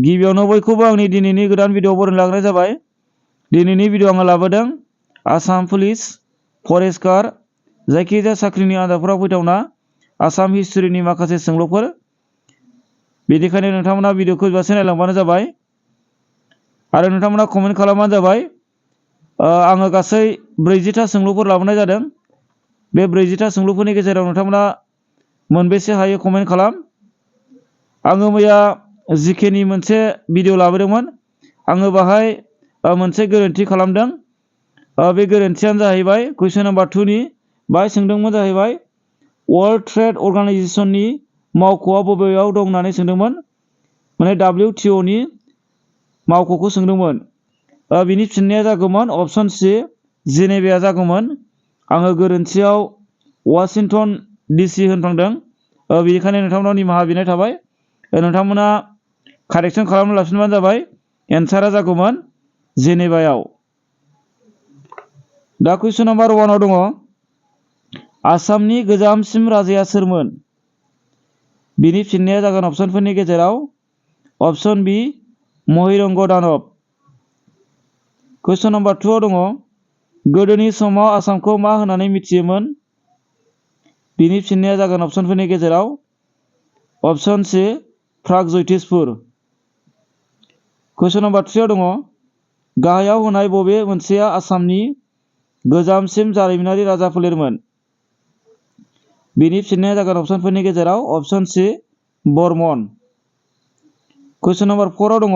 गिबियावनो बयखौबो आंनि दिनैनि गोदान भिडिअ बरायनो लाग्रोनाय जाबाय। दिनैनि भिडिअ आङो लाबोदों आसाम पुलिस फरेस्ट गार्ड जायखिजाया साख्रिनि आनजादफोराव फैथावना आसाम हिस्ट्रिनि माखासे सोंलुफोर। बेनिखायनो नोंथांमोना भिडिअखौ जोबजासिम नायलांबानो जाबाय आरो नोंथांमोना कमेन्ट खालामबानो जाबाय। आङो गासै 40टा सोंलुफोर लाबोनाय जादों। बे 40टा सोंलुफोरनि गेजेराव नोंथांमोना मोनबेसे हायो कमेन्ट खालाम। आङो मैया जिकेनि मोनसे भिडिअ लाबोदोंमोन। आङो बाहाय मोनसे गोरोन्थि खालामदों। बे गोरोन्थियानो जाहैबाय कुइसन नाम्बार 2 नि बाहाय सोंदोंमोन जाहैबाय वर्ल्ड ट्रेड अर्गानाइजेशननि मावख'आ बबेयाव दं होननानै सोंदोंमोन। माने WTO नि मावख'खौ सोंदोंमोन। बिनि फिननाया जागौमोन अप्शन सी जेनेभाया जागौमोन। आङो गोरोन्थियाव वाशिंटन DC होनफ्लांदों। बेनिखायनो नोंथांमोनाव निमाहा बिनाय थाबाय। नोंथांमोना कारेक्सन खालामना लाफिनबानो जाबाय। एन्सारा जागौमोन जेनेभायाव। दा कुइसन नाम्बार 1 आव दङ आसामनि गोजामसिन राजाया सोरमोन? बिनि फिननाया जागोन अप्शनफोरनि गेजेराव अप्शन बी महिरंग दानब। कुइसन नाम्बार 2 आव दङ गोदोनि समाव आसामखौ मा होननानै मिथियोमोन? बिनि फिननाया जागोन अप्शनफोरनि गेजेराव अप्शन सी प्रागज्यतिसपुर। कुइसन नाम्बार 3 आव दङ गाहायाव होनाय बबे मोनसेया आसामनि गोजामसिन जारिमिनारि राजा फोलेरमोन? बिनि फिननाया जागोन अप्शनफोरनि गेजेराव अप्शन सी बर्मन। कुइसन नाम्बार 4 आव दङ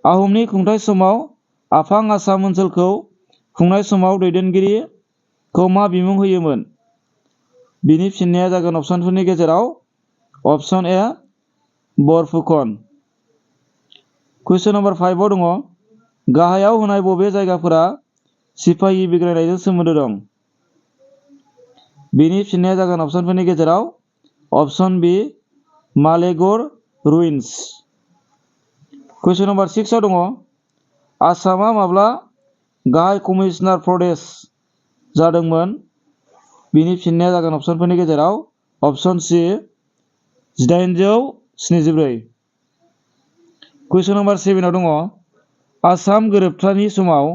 आहमनि खुंथाय समाव आफां आसाम ओनसोलखौ खुंनाय समाव दैदेनगिरिखौ मा बिमुं होयोमोन? बिनि फिननाया जागोन अप्शनफोरनि गेजेराव अप्शन ए बरफुकन। कुइसन नाम्बार 5 आव दङ गाहायाव होनाय बबे जायगाफोरा सिपाहि बिग्रायनायजों सोमोन्दो दं? बिनि फिननाया जागोन अप्शनफोरनि गेजेराव अप्शन बी मालेगड़ रुइन्स। कुइसन नाम्बार 6 आव दङ आसामा माब्ला गाहाय कमिसनार प्रदेश जादोंमोन? बिनि फिननाया जागोन अप्शनफोरनि गेजेराव अप्शन सी 1874। कुइसन नाम्बार 7 आव दङ आसाम गोरोबथानि समाव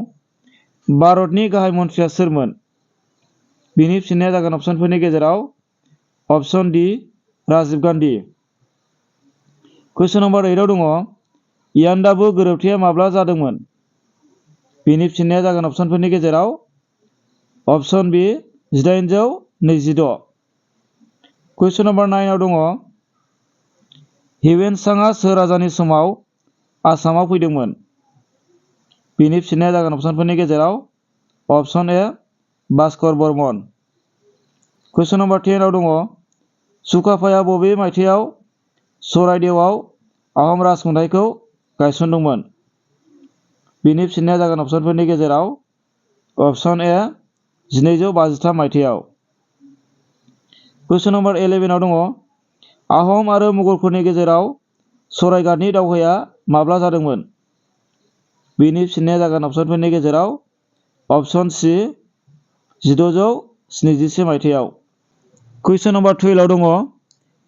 भारतनि गाहाय मन्थ्रिया सोरमोन? बिनि फिननाया जागोन अप्शनफोरनि गेजेराव अप्शन डी राजीव गान्धी। कुइसन नाम्बार 8 आव दङ यान्डाबु गोरोबथाया माब्ला जादोंमोन? बिनि फिननाया जागोन अप्शनफोरनि गेजेराव अप्शन बी 1826। कुइसन नाम्बार 9 आव दङ हिवेनसांआ सोर राजानि समाव आसामाव फैदोंमोन? बिनि फिननाया जागोन अप्शनफोरनि गेजेराव अप्शन ए भास्कर बर्मन। कुइसन नाम्बार 10 आव दङ सुकाफाया बबे मायथाइयाव चराइदेवआव आहम राजखुंथायखौ गायसनदोंमोन? बिनि फिननाया जागोन अप्शनफोरनि गेजेराव अप्शन ए 1253 मायथाइयाव। कुइसन नाम्बार 11 आव दङ आहम आरो मुगलफोरनि गेजेराव सरायघाटनि दावहाया माब्ला जादोंमोन? बिनि फिननाया जागोन अप्शनफोरनि गेजेराव अप्शन सी 1671 मायथाइयाव। कुइसन नाम्बार 12 आव दङ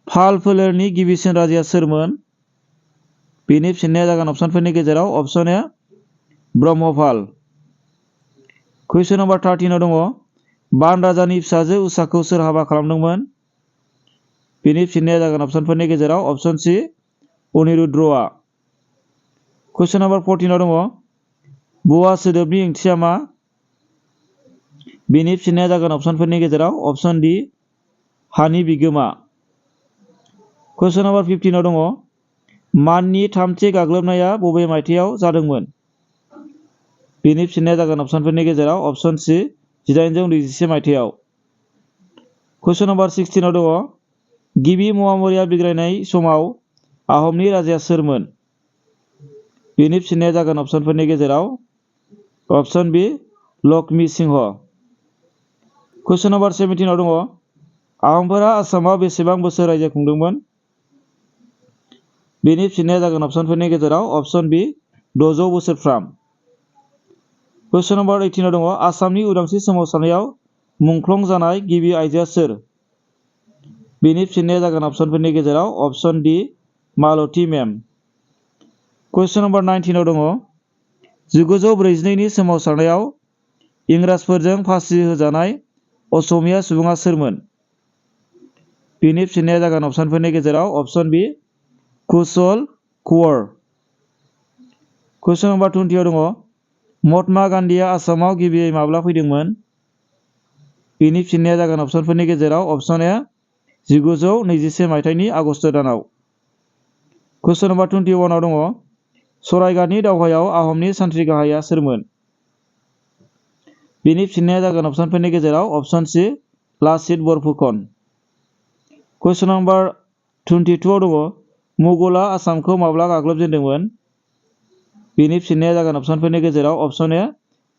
पाल फोलेरनि गिबिसिन राजाया सोरमोन? बिनि फिननाया जागोन अप्शनफोरनि गेजेराव अप्शन ए ब्रह्मपाल। कुइसन नाम्बार 13 आव दङ बान राजानि फिसाजो उषाखौ सोर हाबा खालामदोंमोन? बिनि फिननाया जागोन अप्शनफोरनि गेजेराव अप्शन सी अनिरुद्धआ। कुइसन नाम्बार 14 आव दङ बवा सोदोबनि ओंथिया मा? बिनि फिननाया जागोन अप्शनफोरनि गेजेराव अप्शन डी हानि बिगोमा। कुइसन नाम्बार 15 आव दङ माननि थामथि गाग्लोबनाया बबे मायथाइयाव जादोंमोन? बिनि फिननाया जागोन अप्शनफोरनि गेजेराव अप्शन सी 1821 मायथाइयाव। कुइसन नाम्बार 16 आव दङ गिबि महामारिया बिग्रायनाय समाव आहमनि राजाया सोरमोन? बिनि फिननाया जागोन अप्शनफोरनि गेजेराव अप्शन बी लक्ष्मी सिंह। कुइसन नाम्बार 17 आव दङ आहमफोरा आसामाव बेसेबां बोसोर रायजो खुंदोंमोन? बिनि फिननाया जागोन अप्शनफोरनि गेजेराव अप्शन बी 600 बोसोरफ्राम। कुइसन नाम्बार 18 आव दङ आसामनि उदांस्रि सोमावसारनायाव मुंख्लं जानाय गिबि आइजोआ सोर? बिनि फिननाया जागोन अप्शनफोरनि गेजेराव अप्शन डी मालती मेम। कुइसन नम्बर 19 आव दङ 1942 नि सोमावसारनायाव इंराजफोरजों फासि होजानाय असमिया सुबुङा सोरमोन? बिनि फिननाया जागोन अपसनफोरनि गेजेराव अपसन बि कुशल कुंवर। कुइसन नम्बर 20 आव दङ महात्मा गान्धीया आसामाव गिबियै माब्ला फैदोंमोन? बिनि फिननाया जागोन अपसनफोरनि गेजेराव अपसन ए 1921 मायथाइनि आगस्ट दानाव। कुइसन नम्बर 21 आव दङ सरायघाटनि दावहायाव आहमनि सान्थ्रि गाहाया सोरमोन? बिनि फिननाया जागोन अपसनफोरनि गेजेराव अपसन सि लाचित बरफुकन। कुइसन नम्बर 22 आव दङ मुगलआ आसामखौ माब्ला गाग्लोबजेनदोंमोन? बिनि फिननाया जागोन अपसनफोरनि गेजेराव अपसन ए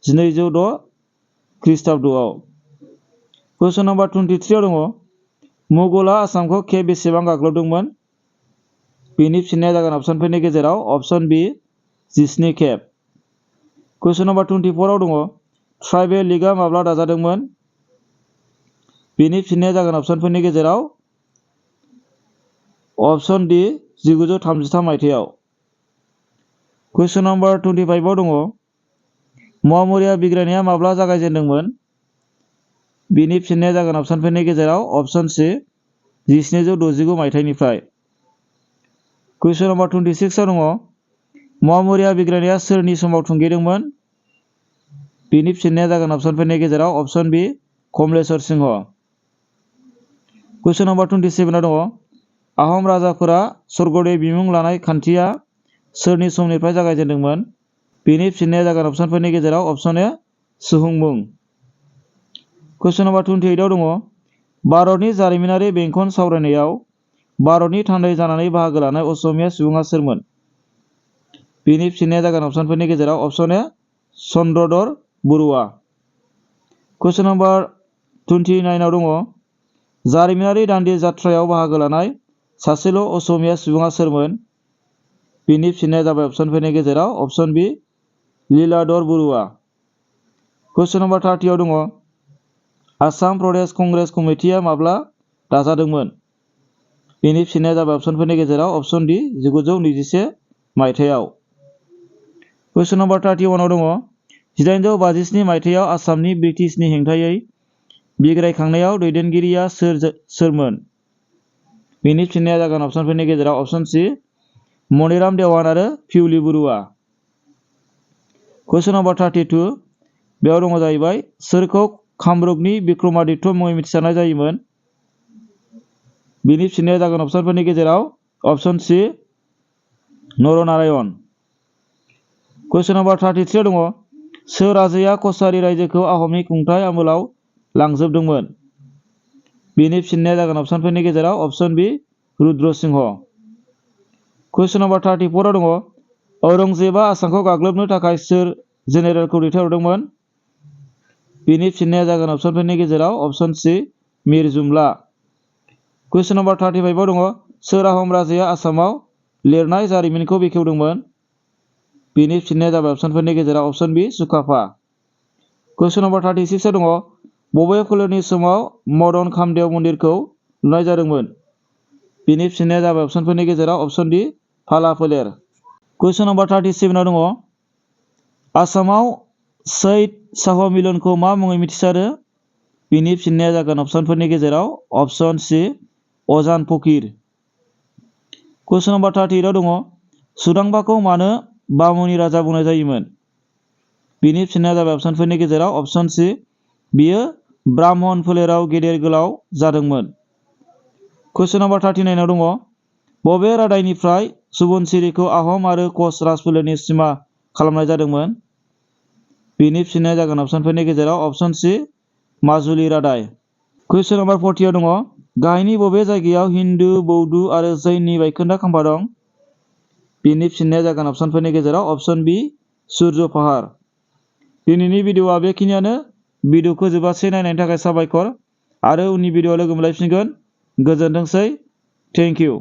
1206 खृष्टाब्दआव। कुइसन नम्बर 23 आव दङ मुगलआ आसामखौ खेब बेसेबां गाग्लोबदोंमोन? बिनि फिननाया जागोन अपसनफोरनि गेजेराव अपसन बि 17 खेब। कुइसन नम्बर 24 आव दङ ट्राइबेल लीगआ माब्ला दाजादोंमोन? बिनि फिननाया जागोन अपसनफोरनि गेजेराव अपसन डि 1933 मायथाइयाव। कुइसन नम्बर 25 आव दङ महामुरिया बिग्रायनाया माब्ला जागायजेनदोंमोन? बिनि फिननाया जागोन अपसनफोरनि गेजेराव अपसन सि 1769 मायथाइनिफ्राय। कुइसन नम्बर 26 आव दङ महामुरिया बिग्रायनाया सोरनि समाव थुंगेदोंमोन? बिनि फिननाया जागोन अपसनफोरनि गेजेराव अपसन बि कमलेश्वर सिंह। कुइसन नम्बर 27 आव दङ आहम राजाफोरा स्वर्गदेव बिमुं लानाय खान्थिया सोरनि समनिफ्राय जागायजेनदोंमोन? बिनि फिननाया जागोन अपसनफोरनि गेजेराव अपसन ए सुहुंमुं। कुइसन नम्बर 28 आव दङ भारतनि जारिमिनारि बेंखन सावरायनायाव भारतनि थान्दै जानानै बाहागो लानाय असमिया सुबुङा सोरमोन? बिनि फिननाया जागोन अपसनफोरनि गेजेराव अपसन ए चन्द्रधर बरुवा। कुइसन नम्बर 29 आव दङ जारिमिनारि दान्दि जात्रायाव बाहागो लानाय सासेल' असमिया सुबुङा सोरमोन? बिनि फिननाया जाबाय अपसनफोरनि गेजेराव अपसन बि लीलाधर बरुवा। कुइसन नम्बर 30 आव दङ आसाम प्रदेश कंग्रेस कमिटिया माब्ला दाजादोंमोन? बिनि फिननाया जाबाय अपसनफोरनि गेजेराव अपसन डि 1921 मायथाइयाव। कुइसन नम्बर 31 आव दङ 1857 मायथाइयाव आसामनि ब्रिटिशनि हेंथायै बिग्रायखांनायाव दैदेनगिरिया सोरमोन? बिनि फिननाया जागोन अपसनफोरनि गेजेराव अपसन सि मणिराम देवान आरो पिउलि बरुवा। कुइसन नम्बर 32 बेयाव दङ जाहैबाय सोरखौ कामरुपनि बिक्रमादित्य मुङै मिथिसारनाय जायोमोन? बिनि फिननाया जागोन अपसनफोरनि गेजेराव अपसन सि नरनारायण। कुइसन नम्बर 33 दङ सोर राजाया कछारी रायजोखौ आहमनि खुंथाय आमोलाव लांजोबदोंमोन? बिनि फिननाया जागोन अपसनफोरनि गेजेराव अपसन बि रुद्र सिंह। कुइसन नम्बर 34 आव दङ औरंगजेबा आसामखौ गाग्लोबनो थाखाय सोर जेनेरेलखौ दैथायहरदोंमोन? बिनि फिननाया जागोन अपसनफोरनि गेजेराव अपसन सि मिर जुमला। कुइसन नम्बर 35 आव दङ सोर आहम राजाया आसामाव लिरनाय जारिमिनखौ बेखेवदोंमोन? बिनि फिननाया जाबाय अपसनफोरनि गेजेराव अपसन बि सुकाफा। कुइसन नम्बर 36 आव दङ बबे फोलेरनि समाव मदन कामदेव मन्दिरखौ लुनाय जादोंमोन? बिनि फिननाया जाबाय अपसनफोरनि गेजेराव अपसन डि फाला फोलेर। कुइसन नम्बर 37 आव दङ आसामाव सैयद शाह मिलनखौ मा मुङै मिथिसारो? बिनि फिननाया जागोन अपसनफोरनि गेजेराव अपसन सि अजान फकीर। कुइसन नम्बर 38 आव दङ सुदांबाखौ मानो बामुनि राजा बुंनाय जायोमोन? बिनि फिननाया जाबाय अपसनफोरनि गेजेराव अपसन सि बियो ब्राह्मण फोलेराव गेदेर गोलाव जादोंमोन। कुइसन नम्बर 39 आव दङ बबे रादायनिफ्राय सुबुनसिरिखौ आहम आरो कच राजफोलेरनि सिमा खालामनाय जादोंमोन? बिनि फिननाया जागोन अपसनफोरनि गेजेराव अपसन सि माजुलि रादाय। कुइसन नम्बर 40 आव दङ गाहायनि बबे जायगायाव हिन्दु बौद्ध आरो जैननि बायखोन्दा खाम्फा दं? बिनि फिननाया जागोन अपसनफोरनि गेजेराव अपसन बि सुर्य पाहार। दिनैनि भिडिअआ बेखिनियानो। भिडिअखौ जोबजासे नायनायनि थाखाय साबायखर आरो उननि भिडिअआव लोगो मोनलायफिनगोन। गोजोनथोंसै। Thank you.